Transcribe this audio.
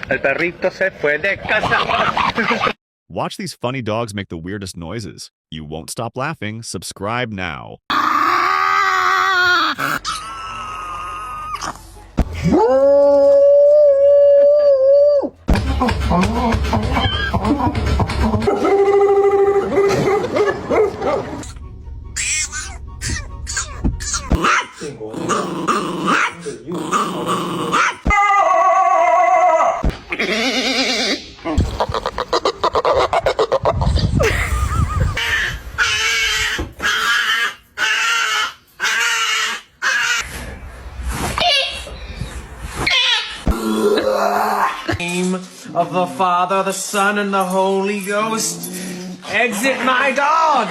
El perrito se fue de casa. Watch these funny dogs make the weirdest noises. You won't stop laughing. Subscribe now. Name of the Father, the Son, and the Holy Ghost. Exit my dog!